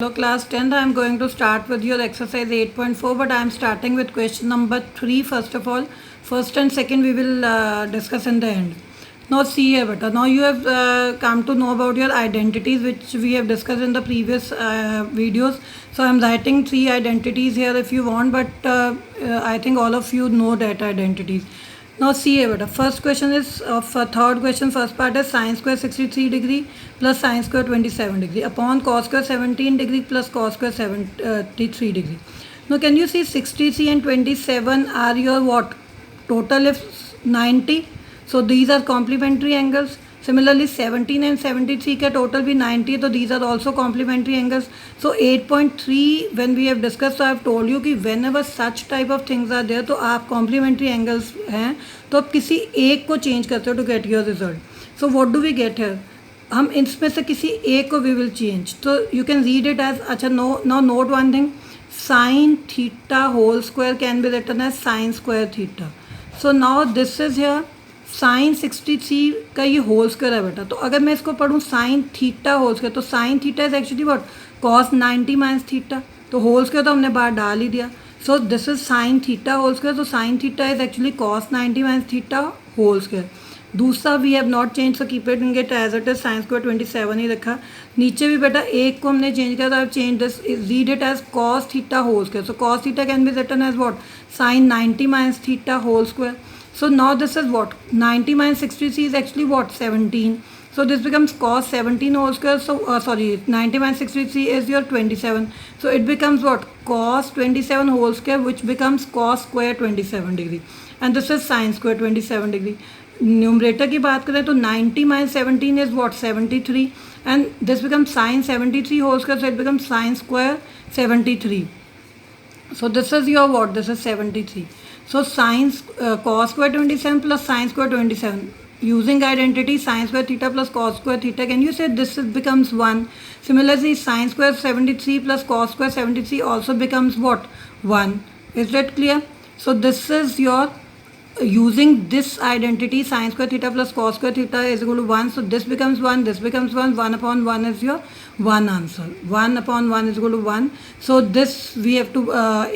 Hello class 10th, I am going to start with your exercise 8.4, but I am starting with question number 3 first of all. First and second we will discuss in the end. Now see here beta, now you have come to know about your identities which we have discussed in the previous videos. So I am writing 3 identities here if you want, but I think all of you know that identities. Now see here beta, first question is of third question, first part is sin square 63 degree plus sin square 27 degree upon cos square 17 degree plus cos square 73 degree. Now can you see 63 and 27 are your what? Total is 90. So these are complementary angles. Similarly 17 and 73 का total भी 90 है, तो these are also complementary angles. So 8.3 when we have discussed, so I have told you कि whenever such type of things are there, तो आप complementary angles हैं तो आप किसी एक को change करते हो to get your result. So what do we get here? हम इसमें से किसी एक को we will change. So you can read it as, अच्छा now note one thing, sin theta whole square can be written as sin square theta. So now this is here sine 63 का ये whole square है बेटा. तो अगर मैं इसको पढ़ूँ साइन थीटा होल स्क्वायर, तो sine theta is actually what? Cos 90 minus theta. तो होल स्क्वायर तो हमने बाहर डाल ही दिया. So this is sine theta whole square. तो sine theta is actually cos 90 minus theta whole square. दूसरा we have not change, so keep it it as it is, sine square 27 ही रखा. नीचे भी बेटा एक को हमने चेंज किया, तो change this, read it as cos theta whole square. So cos theta can be written as what? Sine 90 minus theta whole square. So now this is what? 90 minus 63 is actually what? 17. So this becomes cos 17 whole square. So 90 minus 63 is your 27. So it becomes what? Cos 27 whole square, which becomes cos square 27 degree. And this is sin square 27 degree. Numerator की बात करें तो 90 minus 17 is what? 73. And this becomes sin 73 whole square. So it becomes sin square 73. So this is your what? This is 73. So sin cos square 27 plus sin square 27. Using identity sin square theta plus cos square theta, can you say this becomes 1? Similarly, sin square 73 plus cos square 73 also becomes what? 1. Is that clear? So this is your using this identity sin square theta plus cos square theta is equal to 1. So this becomes 1, this becomes 1, 1 upon 1 is your 1 answer. 1 upon 1 is equal to 1. So this we have to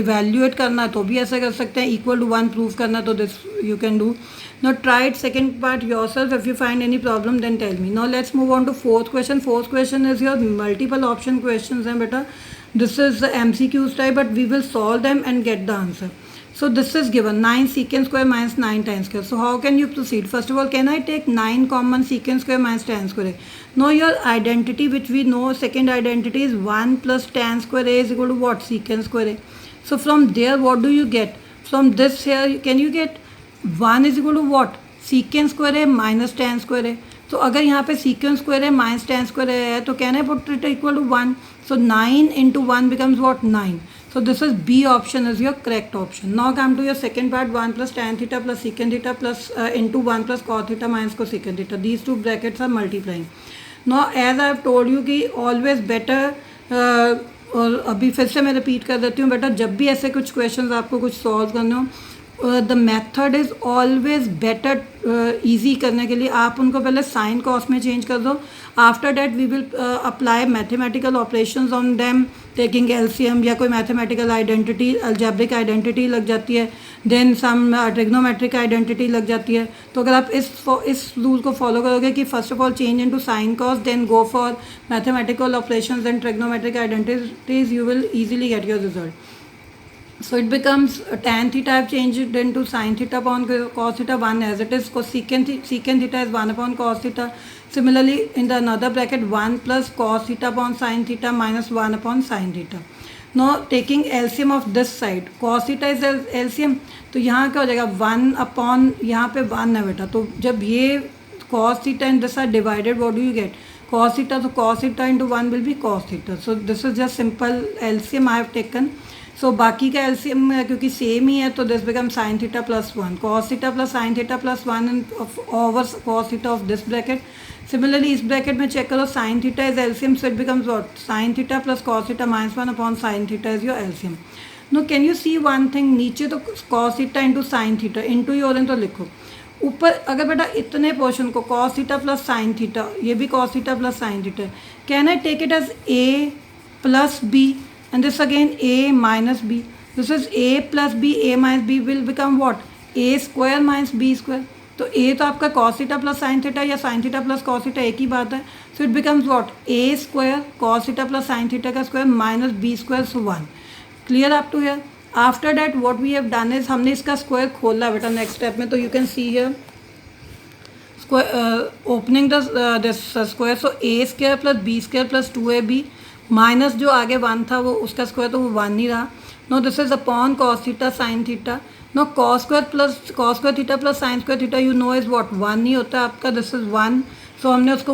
evaluate करना, तो भी ऐसा कर सकते हैं. equal to 1 prove करना, तो this you can do. Now try it second part yourself. If you find any problem then tell me. Now let's move on to fourth question. Fourth question is your multiple option questions हैं बेटा. This is the MCQs type, but we will solve them and get the answer. So this is given 9 secant square minus 9 tan square. So how can you proceed? First of all, can I take 9 common secant square minus tan square? Now your identity which we know, second identity is 1 plus tan square a is equal to what? Secant square a. So from there what do you get? From this here can you get 1 is equal to what? Secant square a minus tan square a. तो अगर यहाँ पे secant square a minus tan square a है तो can I put it equal to 1? So 9 into 1 becomes what? 9. So this is B option is your correct option. Now come to your second part, 1 plus tan theta plus secant theta plus into 1 plus cos theta minus cosecant theta. These two brackets are multiplying. Now as I have told you कि always better और अभी फिर से मैं repeat कर देती हूँ बेटा, जब भी ऐसे कुछ क्वेश्चंस आपको कुछ सॉल्व करने हो, the method is always better. Easy करने के लिए आप उनको पहले साइन कॉस में चेंज कर दो. After that we will apply mathematical operations on them taking LCM, या कोई मैथमेटिकल आइडेंटिटी, अलजेब्रिक आइडेंटिटी लग जाती है, देन सम ट्रिग्नोमेट्रिक आइडेंटिटी लग जाती है. तो अगर आप इस रूल को फॉलो करोगे कि first of all change into sine cos, then go for mathematical operations and trigonometric identities, you will easily get your result. So it becomes tan theta I have changed it into sin theta upon cos theta 1 as it is. Secant theta is 1 upon cos theta. Similarly in the another bracket 1 plus cos theta upon sin theta minus 1 upon sin theta. Now taking LCM of this side, cos theta is LCM, तो यहाँ क्या हो जाएगा? 1 upon, यहाँ पे 1 है बेटा, तो जब ये cos theta and this are divided, what do you get? Cos theta, so cos theta into 1 will be cos theta. So this is just simple LCM I have taken. So बाकी का LCM क्योंकि same ही है, तो this become sin theta plus 1, cos theta plus sin theta plus 1 over cos theta of this bracket. Similarly इस bracket में check करो, sin theta is LCM, so it becomes what? Sin theta plus cos theta minus 1 upon sin theta is your LCM. Now can you see one thing? नीचे तो cos theta into sin theta, into your तो लिखो. ऊपर अगर बेटा इतने portion को cos theta plus sin theta, ये भी cos theta plus sin theta, can I take it as A plus b, and this again a minus b. This is a plus b, a minus b will become what? A square minus b square. तो a तो आपका cos theta plus sine theta या sine theta plus cos theta एक ही बात है. So it becomes what? a square cos theta plus sine theta का square minus b square, so 1. Clear up to here? After that what we have done is हमने इसका square खोला बेटा next step में. तो you can see here opening this square. So a square plus b square plus 2ab minus जो आगे 1 था वो उसका स्क्वायर तो वो 1 ही रहा. Now this is upon cos theta sine theta. Now cos square theta plus sine square theta you know is what? 1 ही होता है आपका. This is 1. सो हमने उसको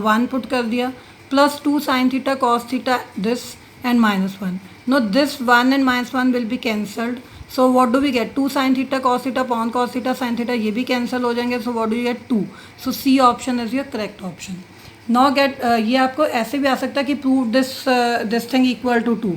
1 पुट कर दिया. Plus 2 sine theta cos theta this and minus 1. Now this 1 and minus 1 will be cancelled. So what do we get? 2 sine theta cos theta upon cos theta sine theta ये भी cancel हो जाएंगे. So what do you get? 2. So C option is your correct option. Now get ये आपको ऐसे भी आ सकता है कि prove this thing equal to 2,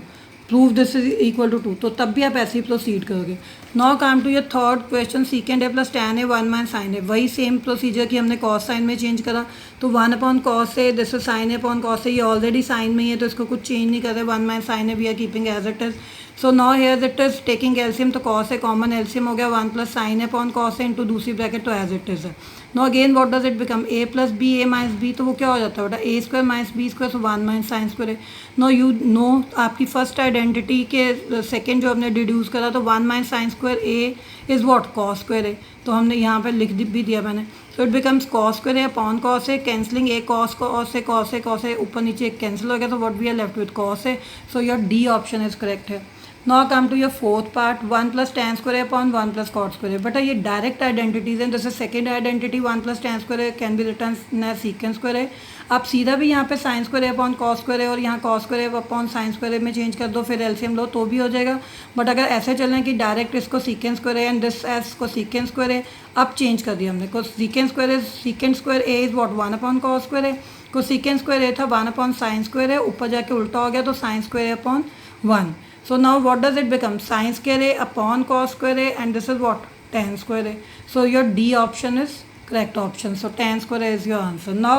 prove this is equal to 2, तो तब भी आप ऐसे ही प्रोसीड करोगे. Now come to your third question. Secant a plus tan a 1 minus sine a. वही सेम प्रोसीजर कि हमने कॉस साइन में चेंज करा. तो 1 upon cos a, this is sine A upon cos a. ये ऑलरेडी साइन में ही है तो इसको कुछ चेंज नहीं कर रहे. 1 minus sine A we are keeping as it is. So now here it is taking LCM. तो कॉस ए कॉमन एलसीएम हो गया 1 plus sine A upon cos A into दूसरी ब्रैकेट तो एज इट इज है. Now again what does it become? a plus B A minus B. तो वो क्या हो जाता है बेटा? a square minus B square. So 1 minus sine square है. नो यू नो आपकी फर्स्ट आइडेंटिटी के सेकेंड जो हमने डिड्यूस करा तो 1 minus sine square a is what? Cos square है. तो हमने यहाँ पर लिख भी दिया मैंने. So it becomes cos square है upon cos a, cancelling a cos a ऊपर नीचे एक कैंसिल हो गया. तो what we are left with? Cos a. So your D option is correct है. Now come to your fourth part. 1 plus tan square upon 1 plus cot square. बेटा ये direct identities हैं. जैसे second identity 1 plus tan square can be written as secant square है. आप सीधा भी यहाँ पे sine square upon cos square है और यहाँ cos square upon sine square में चेंज कर दो, फिर एलसीएम लो तो भी हो जाएगा. बट अगर ऐसे चलें कि डायरेक्ट इसको सीकेंड स्क्वायर है एंड दिस एस को सीकेंड स्क्वायर है, अब चेंज कर दिया हमने. को secant square A is what? 1 upon cos square है. को सीकेंड स्क्वायर ए था 1 अपॉन साइन स्क्वायर है. ऊपर जाके उल्टा हो गया तो sign square upon 1. So now what does it become? Sin square a upon cos square a, and this is what? Tan square a. So your D option is correct option. So tan square a is your answer. Now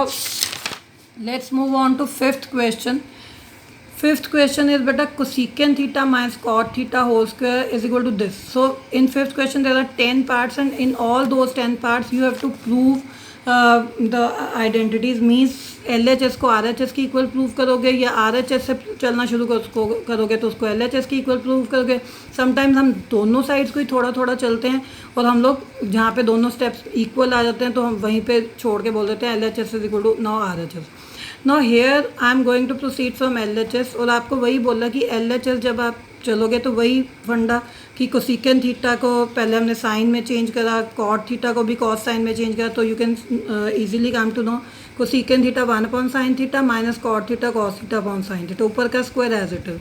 let's move on to fifth question. Fifth question is beta cosecant theta minus cot theta whole square is equal to this. So in fifth question there are 10 parts and in all those 10 parts you have to prove the identities. means LHS को RHS की equal prove करोगे या RHS से चलना शुरू करोगे तो उसको LHS की इक्वल प्रूव करोगे. समटाइम्स हम दोनों साइड्स को ही थोड़ा थोड़ा चलते हैं और हम लोग जहाँ पे दोनों स्टेप्स इक्वल आ जाते हैं तो हम वहीं पे छोड़ के बोल देते हैं LHS is equal to now RHS. Now here I am going to proceed from LHS. और आपको वही बोला कि LHS जब आप चलोगे तो वही फंडा कि कोसिकेंट थीटा को पहले हमने साइन में चेंज करा, कॉट थीटा को भी कॉस साइन में चेंज करा. तो you can easily come to know cosecant theta 1 upon sine theta minus cot theta cos theta upon sine theta. ऊपर का square as it is.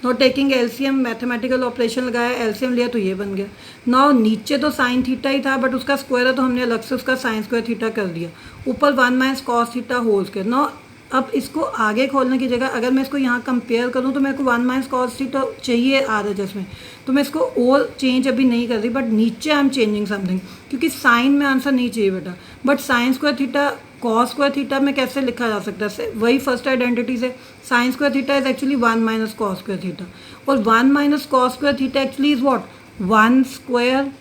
Now taking LCM mathematical operation लगाया, LCM लिया तो ये बन गया. नाउ नीचे तो साइन थीटा ही था बट उसका स्क्वायर है तो हमने अलग से उसका साइन स्क्वायर थीटा कर दिया. ऊपर 1 minus cos theta whole square. Now अब इसको आगे खोलने की जगह अगर मैं इसको यहाँ कंपेयर करूँ तो मेरे को 1 माइनस कॉस थीटा चाहिए RHS में, तो मैं इसको और चेंज अभी नहीं कर रही. बट नीचे आई एम चेंजिंग समथिंग क्योंकि साइन में आंसर नहीं चाहिए बेटा. But sine square theta cos square theta में कैसे लिखा जा सकता है? वही फर्स्ट आइडेंटिटी से sine square theta is actually 1 minus cos square theta और 1 minus cos square theta actually is what? 1 square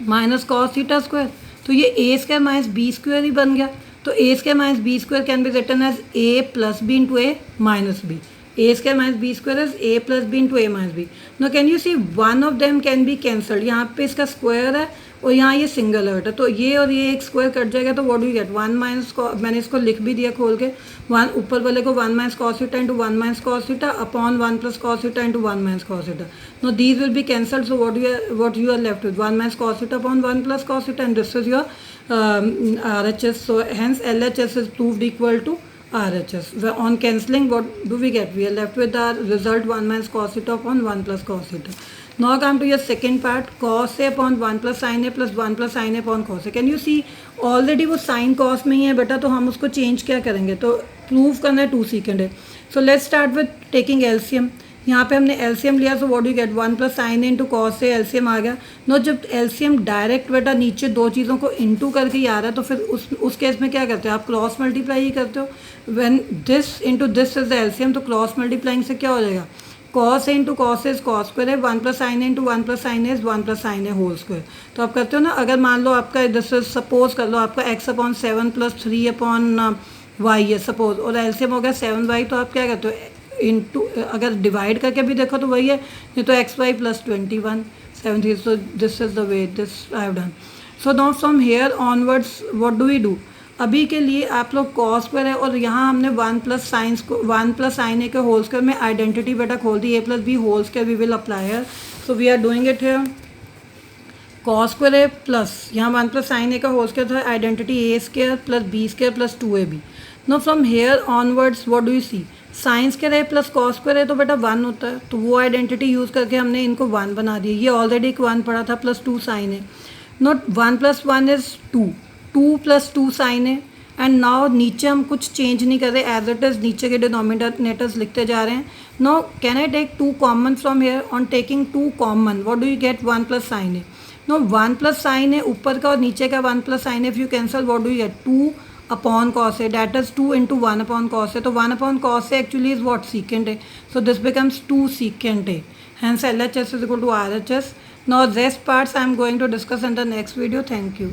minus cos theta square. तो ये a square minus B square ही बन गया. तो a square minus B square can be written as a plus b into a minus b. a square minus B square is a plus b into a minus b. No can you see one of them can be cancelled. यहाँ पे इसका square है और यहाँ ये single है बेटा. तो ये और ये एक स्क्वायर कट जाएगा तो what do you get? 1 minus, मैंने इसको लिख भी दिया खोल के, 1 ऊपर वाले को 1 minus cos theta into 1 minus cos theta upon 1 plus cos theta into 1 minus cos theta. No these will be cancelled. So what you are left with 1 minus cos theta upon 1 plus cos theta and this is your RHS. So hence LHS is proved equal to RHS. On cancelling, what do we get? We are left with our result 1 minus cos theta upon 1 plus cos theta. Now come to your second part, cos a upon 1 plus sin a plus 1 plus sin a upon cos a. Can you see already वो sin cos में ही है बेटा, तो हम उसको change क्या करेंगे? तो प्रूव करना है 2 secant है. So let's start with taking LCM. यहाँ पे हमने एलसीएम लिया, so what do you get 1 plus sine A into cos a, LCM आ गया। नो जब एलसीएम डायरेक्ट बेटा नीचे दो चीज़ों को इंटू करके ही आ रहा है तो फिर उस केस में क्या करते हो आप, क्रॉस मल्टीप्लाई ही करते हो। When this into this is the LCM तो क्रॉस मल्टीप्लाइंग से क्या हो जाएगा, cos A into cos A is cos square है, 1 plus sine A into 1 plus sine A is 1 plus sine A whole square. तो आप करते हो ना, अगर मान लो आपका दिस सपोज कर लो आपका x upon 7 plus 3 upon y है सपोज, और एलसीएम हो गया 7y, तो आप क्या करते हो इंटू, अगर डिवाइड करके भी देखो तो वही है, नहीं तो xy plus 21 7, so this is the way this I have done. So now from here onwards what do we do, अभी के लिए आप लोग कॉस स्क्वायर है और यहाँ हमने 1 प्लस साइन ए के होल स्क्वायर में आइडेंटिटी बेटा खोल दी, a plus B whole square we will apply है। So we are doing it here, cos square है प्लस यहाँ 1 प्लस साइन ए का होल स्क्वायर था, identity a square plus B square plus 2ab। No from here onwards what do you see, sine square है plus cos square है तो बेटा 1 होता है, तो वो आइडेंटिटी यूज़ करके हमने इनको 1 बना दिया। ये ऑलरेडी एक 1 पड़ा था, प्लस 2 साइन है, not 1 plus 1 is 2 plus 2 sign है। एंड नाउ नीचे हम कुछ चेंज नहीं कर रहे, एज इट इज़ नीचे के डिनोमिनेटर्स लिखते जा रहे हैं। Now can I take 2 common from here, on taking 2 common what do you get 1 plus sine है। नो 1 प्लस साइन है ऊपर का और नीचे का 1 प्लस साइन है, if you cancel what do you get 2 upon cos है, that is 2 into 1 upon cos है, तो 1 अपॉन कॉस है एक्चुअली इज व्हाट, सीकेंट है, सो दिस बिकम्स 2 सीकेंट है, hence LHS is equal to RHS. Now rest parts I am going to discuss in the next video. Thank you.